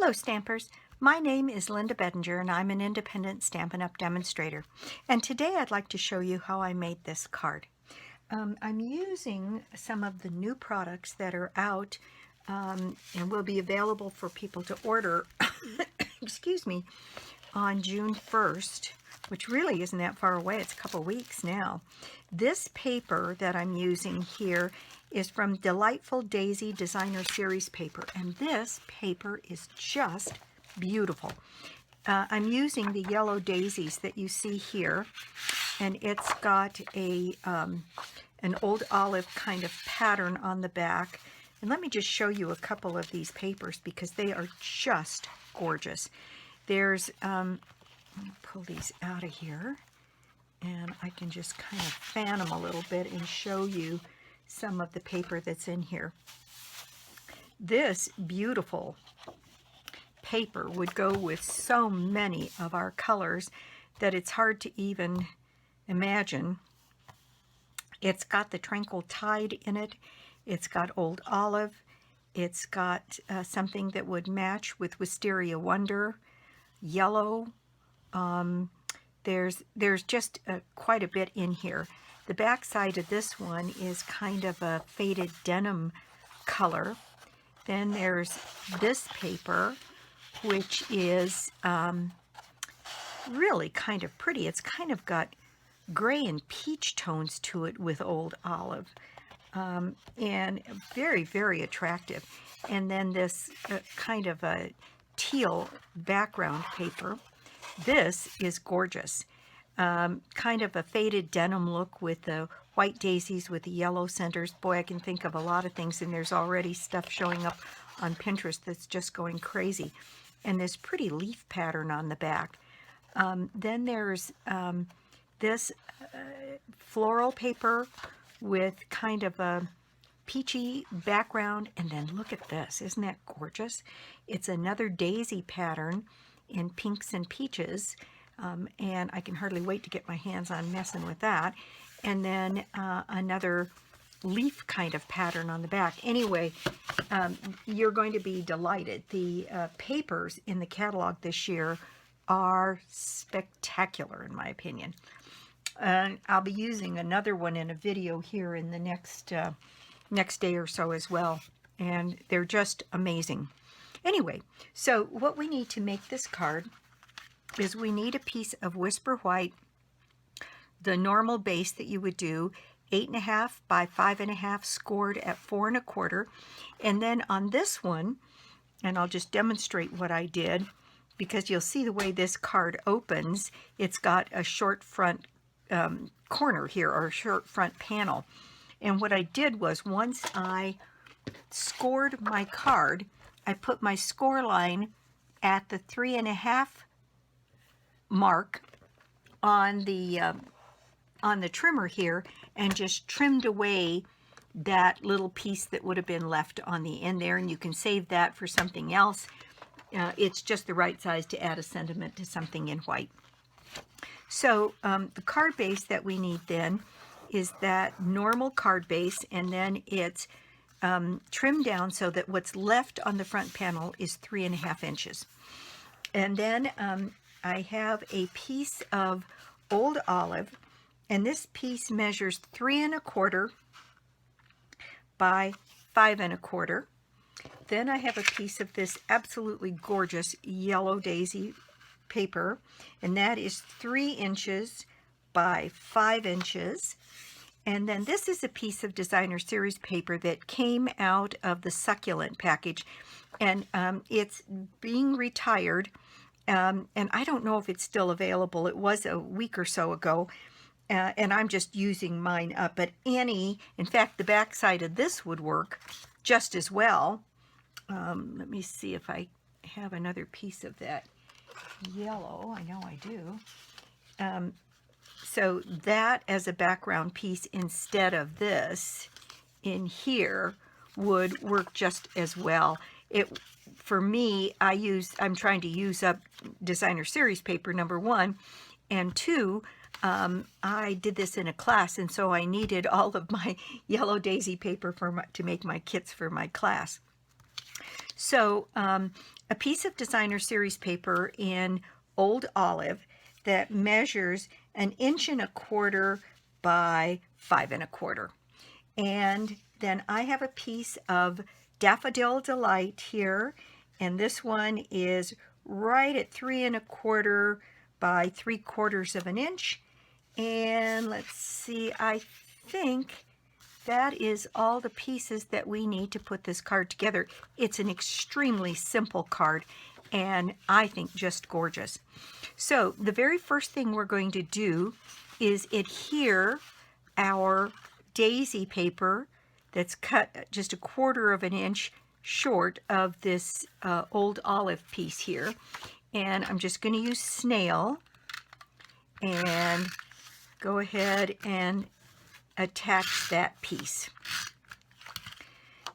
Hello Stampers, my name is Linda Bedinger and I'm an independent Stampin' Up! Demonstrator. And today I'd like to show you how I made this card. I'm using some of the new products that are out and will be available for people to order, excuse me, on June 1st, which really isn't that far away. It's a couple weeks now. This paper that I'm using here is from Delightful Daisy Designer Series paper, and this paper is just beautiful. I'm using the yellow daisies that you see here, and it's got a an old olive kind of pattern on the back. And let me just show you a couple of these papers because they are just gorgeous. There's, let me pull these out of here, and I can just kind of fan them a little bit and show you some of the paper that's in here. This beautiful paper would go with so many of our colors that it's hard to even imagine. It's got the Tranquil Tide in it. It's got Old Olive. It's got something that would match with Wisteria Wonder, yellow. There's just quite a bit in here. The back side of this one is kind of a faded denim color. Then there's this paper, which is really kind of pretty. It's kind of got gray and peach tones to it with Old Olive, and very, very attractive. And then this kind of a teal background paper. This is gorgeous. Kind of a faded denim look with the white daisies with the yellow centers. Boy, I can think of a lot of things, and there's already stuff showing up on Pinterest that's just going crazy. And this pretty leaf pattern on the back. Then there's this floral paper with kind of a peachy background, and then look at this. Isn't that gorgeous? It's another daisy pattern in pinks and peaches, and I can hardly wait to get my hands on messing with that. And then another leaf kind of pattern on the back. Anyway, you're going to be delighted. The papers in the catalog this year are spectacular, in my opinion. I'll be using another one in a video here in the next day or so as well, and they're just amazing. Anyway, so what we need to make this card is we need a piece of Whisper White, the normal base that you would do, 8.5 by 5.5, scored at 4 1/4. And then on this one, and I'll just demonstrate what I did, because you'll see the way this card opens. It's got a short front corner here, or a short front panel. And what I did was, once I scored my card, I put my score line at the 3.5 mark on the trimmer here, and just trimmed away that little piece that would have been left on the end there. And you can save that for something else. It's just the right size to add a sentiment to something in white. So the card base that we need then is that normal card base, and then it's trimmed down so that what's left on the front panel is 3.5 inches. And then I have a piece of Old Olive, and this piece measures 3 1/4 by 5 1/4. Then I have a piece of this absolutely gorgeous yellow daisy paper, and that is 3 inches by 5 inches. And then this is a piece of Designer Series paper that came out of the Succulent package, and it's being retired, and I don't know if it's still available. It was a week or so ago, and I'm just using mine up. But in fact, the back side of this would work just as well. Let me see if I have another piece of that yellow. I know I do. So that as a background piece instead of this in here would work just as well. For me, I'm trying to use up Designer Series paper, number one, and two, I did this in a class, and so I needed all of my yellow daisy paper to make my kits for my class. So a piece of designer series paper in Old Olive that measures 1.25 inches by 5.25 inches. And then I have a piece of Daffodil Delight here, and this one is right at 3.25 by 3/4 inch. And let's see, I think that is all the pieces that we need to put this card together. It's an extremely simple card, and I think just gorgeous. So the very first thing we're going to do is adhere our daisy paper that's cut just 1/4 inch short of this Old Olive piece here. And I'm just going to use snail and go ahead and attach that piece.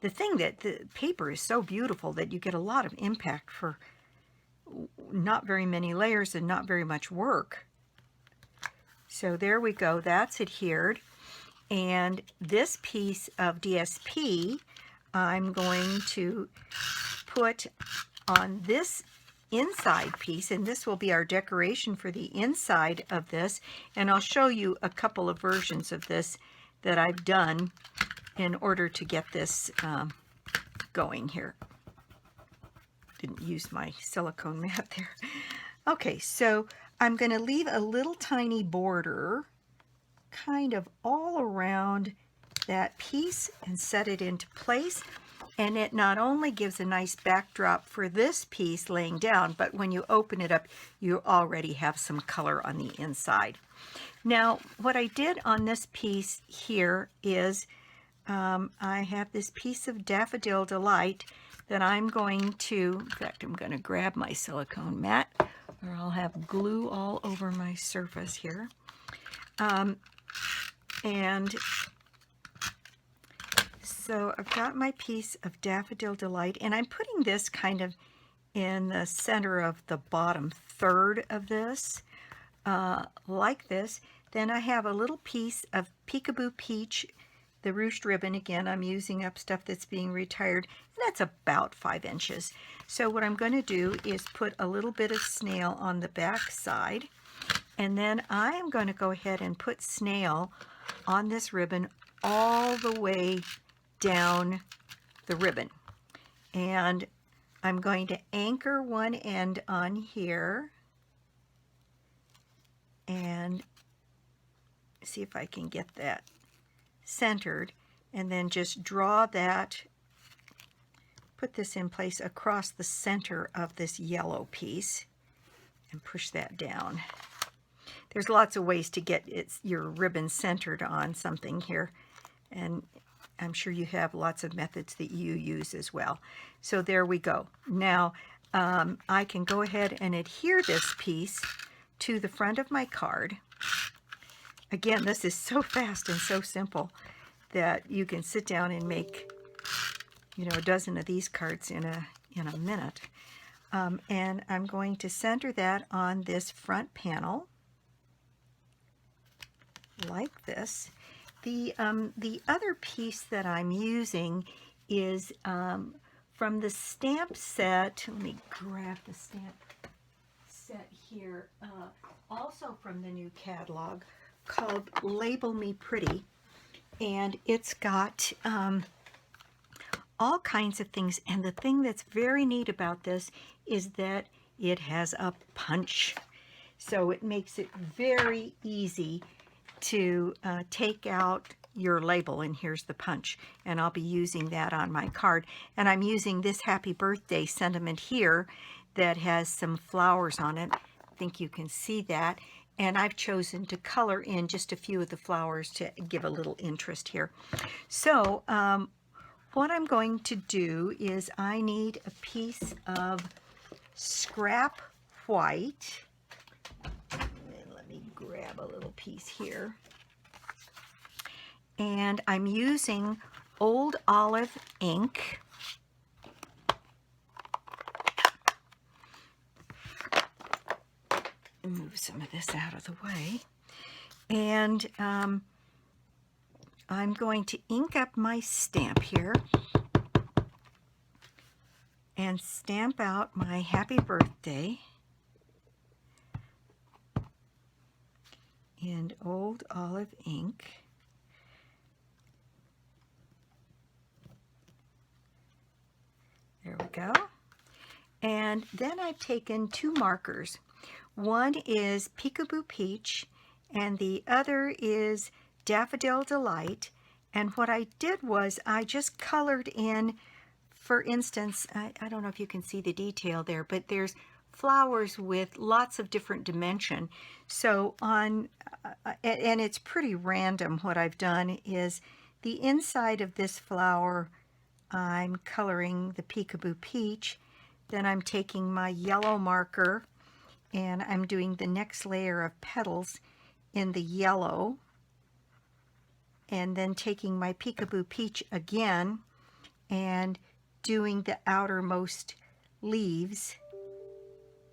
The thing that the paper is so beautiful that you get a lot of impact for not very many layers and not very much work. So there we go, that's adhered. And this piece of DSP I'm going to put on this inside piece, and this will be our decoration for the inside of this. And I'll show you a couple of versions of this that I've done in order to get this going here. Didn't use my silicone mat there. Okay, so I'm going to leave a little tiny border kind of all around that piece and set it into place. And it not only gives a nice backdrop for this piece laying down, but when you open it up, you already have some color on the inside. Now, what I did on this piece here is I have this piece of Daffodil Delight that I'm going to, in fact, I'm going to grab my silicone mat, or I'll have glue all over my surface here. And so I've got my piece of Daffodil Delight, and I'm putting this kind of in the center of the bottom third of this, like this. Then I have a little piece of Peekaboo Peach, the ruched ribbon. Again, I'm using up stuff that's being retired, and that's about 5 inches. So what I'm going to do is put a little bit of snail on the back side, and then I am going to go ahead and put snail on this ribbon all the way down the ribbon. And I'm going to anchor one end on here and see if I can get that centered, and then just draw that, put this in place across the center of this yellow piece and push that down. There's lots of ways to get your ribbon centered on something here, and I'm sure you have lots of methods that you use as well. So there we go. Now I can go ahead and adhere this piece to the front of my card. Again, this is so fast and so simple that you can sit down and make, you know, a dozen of these cards in a minute. And I'm going to center that on this front panel like this. The other piece that I'm using is from the stamp set. Let me grab the stamp set here. Also from the new catalog, called Label Me Pretty. And it's got all kinds of things. And the thing that's very neat about this is that it has a punch. So it makes it very easy to take out your label, and here's the punch, and I'll be using that on my card. And I'm using this happy birthday sentiment here that has some flowers on it. I think you can see that, and I've chosen to color in just a few of the flowers to give a little interest here. So what I'm going to do is I need a piece of scrap white. Let me grab a little piece here. And I'm using Old Olive ink. Move some of this out of the way. And I'm going to ink up my stamp here. and stamp out my happy birthday in Old Olive ink. There we go. And then I've taken two markers. One is Peekaboo Peach and the other is Daffodil Delight. And what I did was I just colored in, for instance, I don't know if you can see the detail there, but there's flowers with lots of different dimension. So on, and it's pretty random. What I've done is the inside of this flower, I'm coloring the Peekaboo Peach. Then I'm taking my yellow marker and I'm doing the next layer of petals in the yellow, and then taking my Peekaboo Peach again and doing the outermost leaves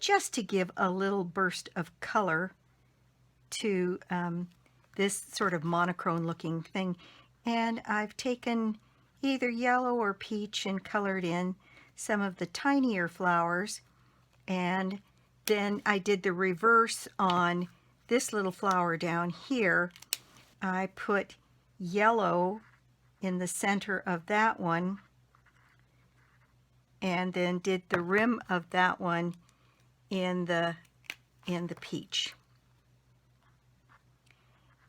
just to give a little burst of color to this sort of monochrome looking thing. And I've taken either yellow or peach and colored in some of the tinier flowers, and then I did the reverse on this little flower down here. I put yellow in the center of that one and then did the rim of that one in the peach.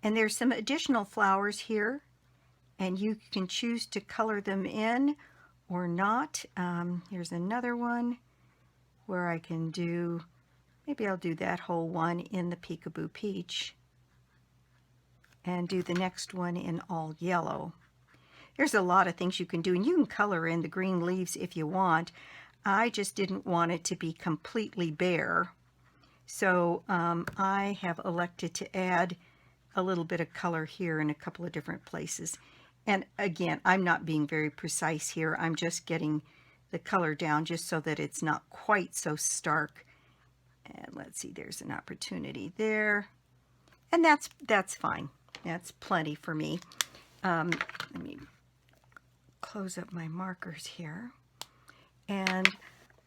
And there's some additional flowers here, and you can choose to color them in or not. Here's another one where I can do, maybe I'll do that whole one in the Peekaboo Peach and do the next one in all yellow. There's a lot of things you can do, and you can color in the green leaves if you want. I just didn't want it to be completely bare, so I have elected to add a little bit of color here in a couple of different places. And again, I'm not being very precise here. I'm just getting the color down just so that it's not quite so stark. And let's see, there's an opportunity there. And that's fine. That's plenty for me. Let me close up my markers here. And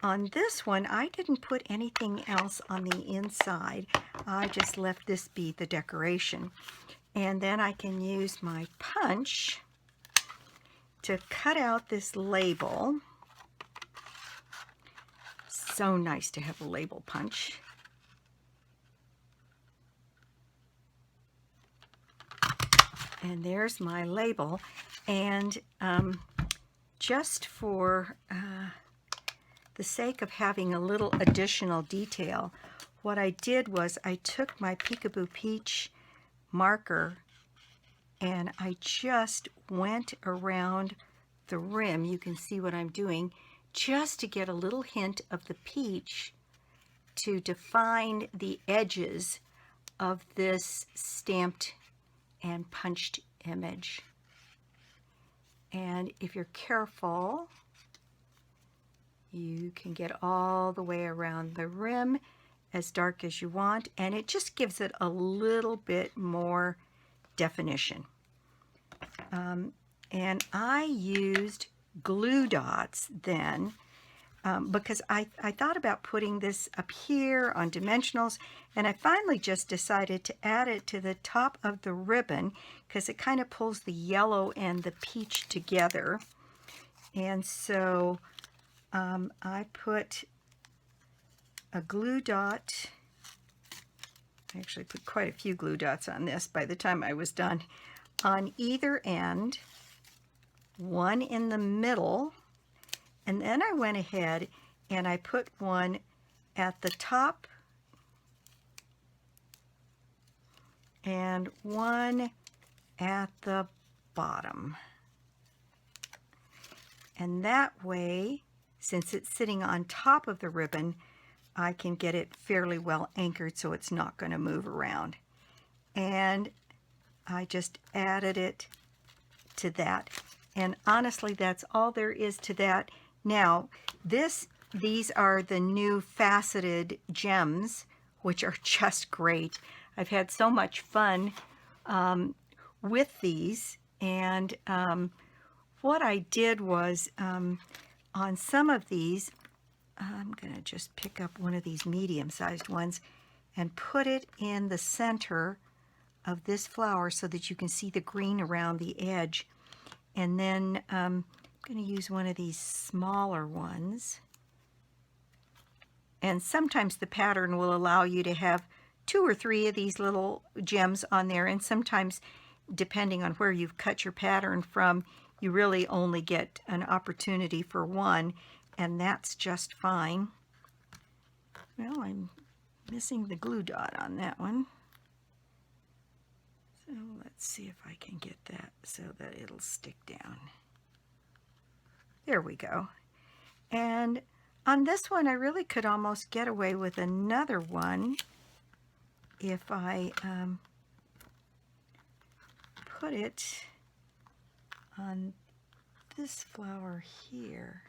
on this one, I didn't put anything else on the inside. I just left this be the decoration. And then I can use my punch to cut out this label. So nice to have a label punch. And there's my label. And just for the sake of having a little additional detail, what I did was I took my Peekaboo Peach marker and I just went around the rim. You can see what I'm doing, just to get a little hint of the peach to define the edges of this stamped and punched image. And if you're careful, you can get all the way around the rim, as dark as you want, and it just gives it a little bit more definition. And I used glue dots then because I thought about putting this up here on dimensionals, and I finally just decided to add it to the top of the ribbon because it kind of pulls the yellow and the peach together. And so I put a glue dot. I actually put quite a few glue dots on this by the time I was done, on either end, one in the middle, and then I went ahead and I put one at the top and one at the bottom. And that way, since it's sitting on top of the ribbon, I can get it fairly well anchored so it's not going to move around. And I just added it to that. And honestly, that's all there is to that. Now, these are the new faceted gems, which are just great. I've had so much fun with these. And what I did was, on on some of these, I'm going to just pick up one of these medium-sized ones and put it in the center of this flower so that you can see the green around the edge. And then I'm going to use one of these smaller ones. And sometimes the pattern will allow you to have 2 or 3 of these little gems on there, and sometimes, depending on where you've cut your pattern from, you really only get an opportunity for 1, and that's just fine. Well, I'm missing the glue dot on that one. So let's see if I can get that so that it'll stick down. There we go. And on this one, I really could almost get away with another one if I put it on this flower here.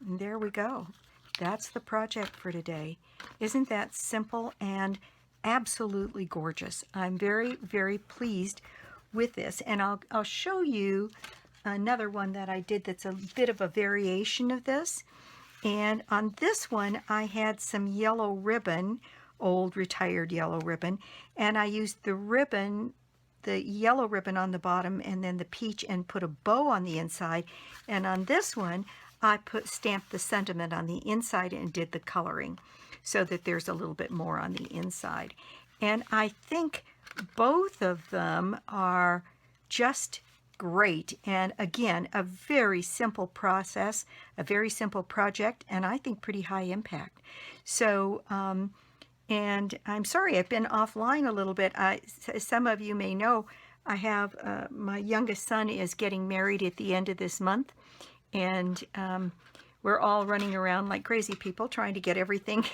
And there we go. That's the project for today. Isn't that simple and absolutely gorgeous? I'm very, very pleased with this. And I'll show you another one that I did that's a bit of a variation of this. And on this one, I had some yellow ribbon, old retired yellow ribbon, and I used the ribbon, the yellow ribbon on the bottom, and then the peach, and put a bow on the inside. And on this one, I stamped the sentiment on the inside and did the coloring so that there's a little bit more on the inside. And I think both of them are just great. And again, a very simple process, a very simple project, and I think pretty high impact. So, and I'm sorry I've been offline a little bit. Some of you may know I have, my youngest son is getting married at the end of this month, and we're all running around like crazy people trying to get everything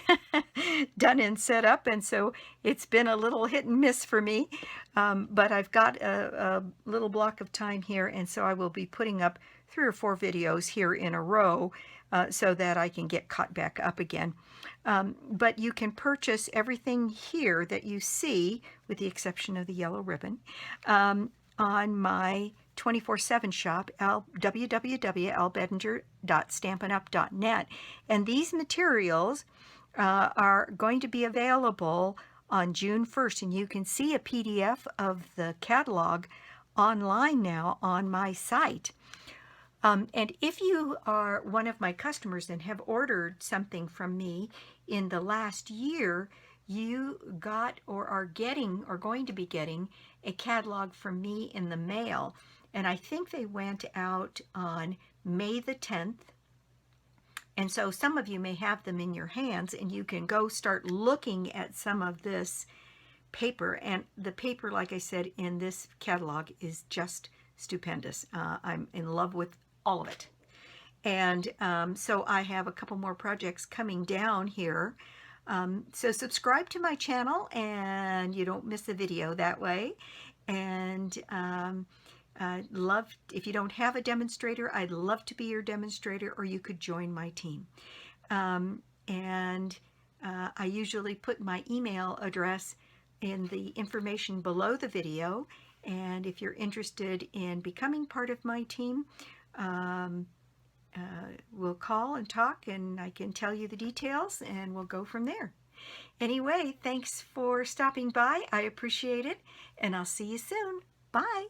done and set up, and so it's been a little hit and miss for me, but I've got a little block of time here, and so I will be putting up 3 or 4 videos here in a row so that I can get caught back up again. But you can purchase everything here that you see, with the exception of the yellow ribbon, on my 24/7 shop, www.albedinger.stampinup.net. And these materials are going to be available on June 1st, and you can see a PDF of the catalog online now on my site. And if you are one of my customers and have ordered something from me in the last year, you got or are getting or going to be getting a catalog from me in the mail. And I think they went out on May the 10th. And so some of you may have them in your hands, and you can go start looking at some of this paper. And the paper, like I said, in this catalog is just stupendous. I'm in love with all of it. And so I have a couple more projects coming down here. So subscribe to my channel and you don't miss a video that way. And if you don't have a demonstrator, I'd love to be your demonstrator, or you could join my team. I usually put my email address in the information below the video. And if you're interested in becoming part of my team, we'll call and talk, and I can tell you the details, and we'll go from there. Anyway, thanks for stopping by. I appreciate it, and I'll see you soon. Bye.